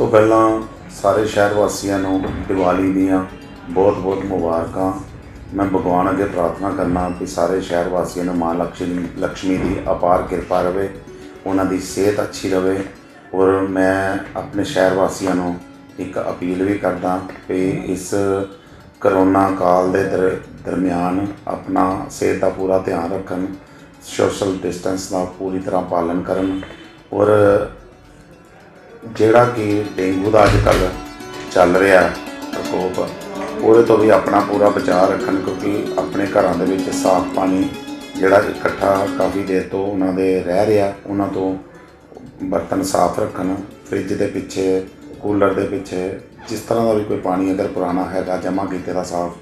ਤੋਂ ਪਹਿਲਾਂ ਸਾਰੇ ਸ਼ਹਿਰ ਵਾਸੀਆਂ ਨੂੰ ਦੀਵਾਲੀ ਦੀਆਂ ਬਹੁਤ ਬਹੁਤ ਮੁਬਾਰਕਾਂ। ਮੈਂ ਭਗਵਾਨ ਅੱਗੇ ਪ੍ਰਾਰਥਨਾ ਕਰਨਾ ਕਿ ਸਾਰੇ ਸ਼ਹਿਰ ਵਾਸੀਆਂ ਨੂੰ ਮਾਂ ਲక్ష్ਮੀ ਦੀ ਅਪਾਰ ਕਿਰਪਾ ਰਹੇ, ਉਹਨਾਂ ਦੀ ਸਿਹਤ ਅੱਛੀ ਰਹੇ। ਔਰ ਮੈਂ ਆਪਣੇ ਸ਼ਹਿਰ ਵਾਸੀਆਂ ਨੂੰ ਇੱਕ ਅਪੀਲ ਵੀ ਕਰਦਾ ਕਿ ਇਸ ਕਰੋਨਾ ਕਾਲ ਦੇ ਦਰਮਿਆਨ ਆਪਣਾ ਸਿਹਤ ਦਾ ਪੂਰਾ ਧਿਆਨ ਰੱਖਣ, ਸੋਸ਼ਲ ਡਿਸਟੈਂਸ ਦਾ ਪੂਰੀ ਤਰ੍ਹਾਂ ਪਾਲਣ ਕਰਨ। ਔਰ ਜਿਹੜਾ ਕਿ ਡੇਂਗੂ ਦਾ ਅੱਜ ਕੱਲ੍ਹ ਚੱਲ ਰਿਹਾ ਪ੍ਰਕੋਪ, ਉਹਦੇ ਤੋਂ ਵੀ ਆਪਣਾ ਪੂਰਾ ਬਚਾਅ ਰੱਖਣ, ਕਿਉਂਕਿ ਆਪਣੇ ਘਰਾਂ ਦੇ ਵਿੱਚ ਸਾਫ਼ ਪਾਣੀ ਜਿਹੜਾ ਇਕੱਠਾ ਕਾਫੀ ਦੇਰ ਤੋਂ ਉਹਨਾਂ ਦੇ ਰਹਿ ਰਿਹਾ, ਉਹਨਾਂ ਤੋਂ ਬਰਤਨ ਸਾਫ਼ ਰੱਖਣ। ਫਰਿੱਜ ਦੇ ਪਿੱਛੇ, ਕੂਲਰ ਦੇ ਪਿੱਛੇ, ਜਿਸ ਤਰ੍ਹਾਂ ਦਾ ਵੀ ਕੋਈ ਪਾਣੀ ਅਗਰ ਪੁਰਾਣਾ ਹੈਗਾ ਜਮ੍ਹਾਂ ਕੀਤੇ ਦਾ ਸਾਫ਼,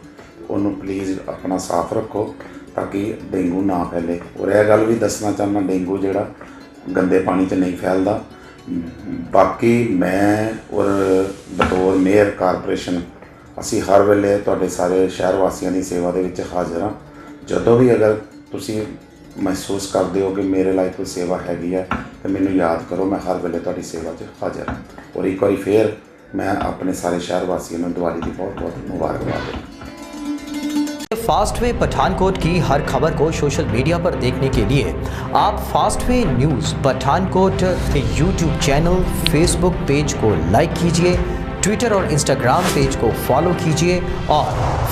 ਉਹਨੂੰ ਪਲੀਜ਼ ਆਪਣਾ ਸਾਫ਼ ਰੱਖੋ ਤਾਂ ਕਿ ਡੇਂਗੂ ਨਾ ਫੈਲੇ। ਔਰ ਇਹ ਗੱਲ ਵੀ ਦੱਸਣਾ ਚਾਹੁੰਦਾ, ਡੇਂਗੂ ਜਿਹੜਾ ਗੰਦੇ ਪਾਣੀ 'ਚ ਨਹੀਂ ਫੈਲਦਾ। ਬਾਕੀ ਮੈਂ ਔਰ ਬਤੌਰ ਮੇਅਰ ਕਾਰਪੋਰੇਸ਼ਨ ਅਸੀਂ ਹਰ ਵੇਲੇ ਤੁਹਾਡੇ ਸਾਰੇ ਸ਼ਹਿਰ ਵਾਸੀਆਂ ਦੀ ਸੇਵਾ ਦੇ ਵਿੱਚ ਹਾਜ਼ਰ ਹਾਂ। ਜਦੋਂ ਵੀ ਅਗਰ ਤੁਸੀਂ ਮਹਿਸੂਸ ਕਰਦੇ ਹੋ ਕਿ ਮੇਰੇ ਲਈ ਕੋਈ ਸੇਵਾ ਹੈਗੀ ਹੈ ਤਾਂ ਮੈਨੂੰ ਯਾਦ ਕਰੋ, ਮੈਂ ਹਰ ਵੇਲੇ ਤੁਹਾਡੀ ਸੇਵਾ 'ਚ ਹਾਜ਼ਰ ਹਾਂ। ਔਰ ਇੱਕ ਵਾਰੀ ਫੇਰ मैं अपने सारे शहर वासियों में दिवाली की बहुत बहुत मुबारकबाद दें। फास्ट वे पठानकोट की हर खबर को सोशल मीडिया पर देखने के लिए आप fast way news Pathankot YouTube channel, Facebook page को लाइक कीजिए, ट्विटर और इंस्टाग्राम पेज को फॉलो कीजिए और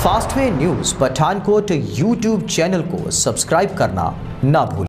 fast way news Pathankot YouTube channel को सब्सक्राइब करना ना भूलिए।